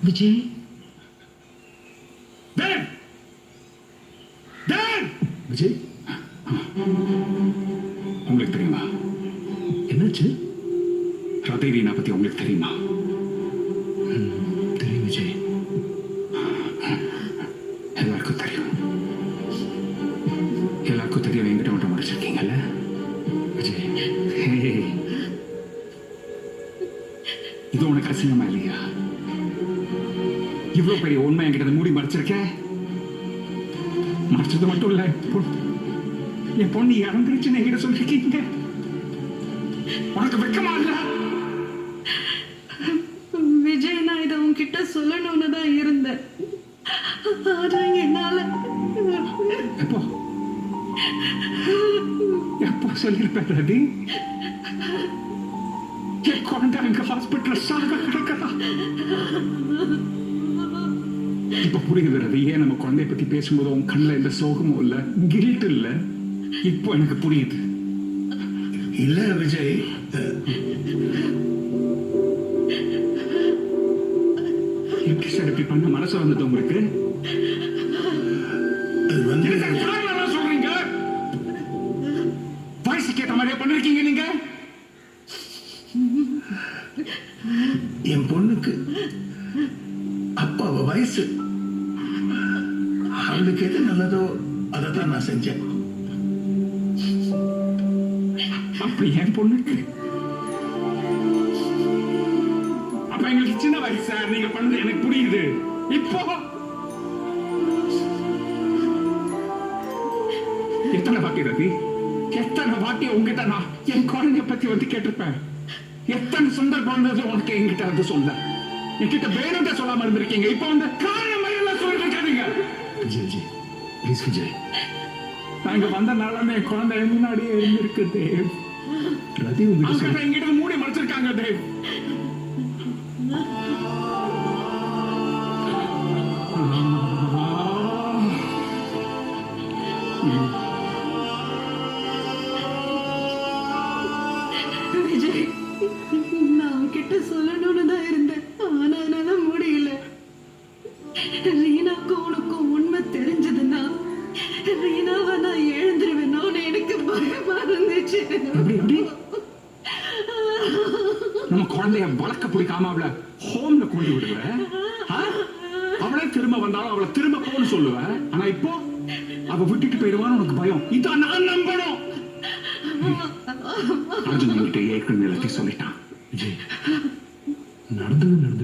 விஜய் விஜய், உங்களுக்கு தெரியுமா என்னாச்சு? ரதை ரீனா பத்தி உங்களுக்கு தெரியுமா? தெரியும் விஜய். எல்லாருக்கும் தெரியும். எல்லாருக்கும் தெரியும். என்கிட்ட மட்டும் முடிச்சிருக்கீங்கல்ல விஜய். இது உனக்கு அசிங்கமா இல்லையா? இவ்வளவு பெரிய உண்மை என்கிட்ட மூடி மறைச்சிருக்க. மறைச்சது மட்டும் இல்ல, என் பொண்ணு இறந்துருச்சுன்னு என்கிட்ட சொல்லிருக்கீங்க. உனக்கு வெக்கமா இல்ல? விஜய், நான் இதை உன்கிட்ட சொல்லணும்னு தான் இருந்தேன். ஆனா என்னால எப்போ எப்போ சொல்லிருப்பேன் ரதி? என் குழந்தை அங்க ஹாஸ்பிட்டல் சாக கிடக்கா. இப்ப புரியுது ரதி, ஏன் நம்ம குழந்தைய பத்தி பேசும்போது உன் கண்ணில் எந்த சோகமும் இல்ல, கில்ட் இல்ல. இப்போ எனக்கு புரியுது. இல்ல விஜய், எப்படி சார் இப்படி பண்ண மனசு வந்தது உங்களுக்கு? அது வந்து சொல்றீங்க வயசுக்கு ஏற்ற மாதிரியா பண்ணிருக்கீங்க நீங்க? என் பொண்ணுக்கு அப்ப அவ வயசு, அவளுக்கு எது நல்லதோ அதை தான் நான் செஞ்சேன். அப்ப என் பொண்ணுக்கு அப்ப எங்களுக்கு சின்ன வயசு சார். நீங்க பண்ணது எனக்கு புரியுது. இப்போ எத்தனை வாட்டி ரவி, எத்தனை வாட்டி உங்ககிட்ட நான் என் குழந்தைய பத்தி வந்து கேட்டிருப்பேன். எத்தனை சந்தர்ப்பம் வந்தது உனக்கு என்கிட்ட வந்து சொல்ல. என்கிட்ட வேணும்ட்ட சொல்லாம இருந்திருக்கீங்க. இப்போ வந்து காரணம் எல்லாம் சொல்லிட்டு இருக்காதீங்க. விஜய் விஜய் ப்ளீஸ் விஜய். நாங்க வந்த நாளான என் குழந்தை முன்னாடியே இருந்திருக்கு தேவ். ரதி உங்ககிட்ட என்கிட்ட மூடி மறைச்சிருக்காங்க தேவ். விஜய், நான் உன்கிட்ட சொல்லணும்னு தான் இருந்தேன். ஆனா என்னால முடியல. ரீனாக்கும் உனக்கும் உண்மை தெரிஞ்சதுன்னா ரீனாவை நான் எழுந்துருவேணும்னு எனக்கு பயமா இருந்துச்சு. நம்ம குழந்தைய வளர்க்க பிடிக்காம அவளை ஹோம்ல கொண்டு விடுவ. அவளே திரும்ப வந்தாலும் அவளை திரும்ப போன்னு சொல்லுவ. ஆனா இப்போ அவ விட்டுட்டு போயிடுவான்னு உனக்கு பயம். இதான் நான் நம்பணும். அர்ஜுன் என்கிட்ட ஏற்கனவே எல்லாத்தையும் சொல்லிட்டான். விஜய், நடந்தது நடந்து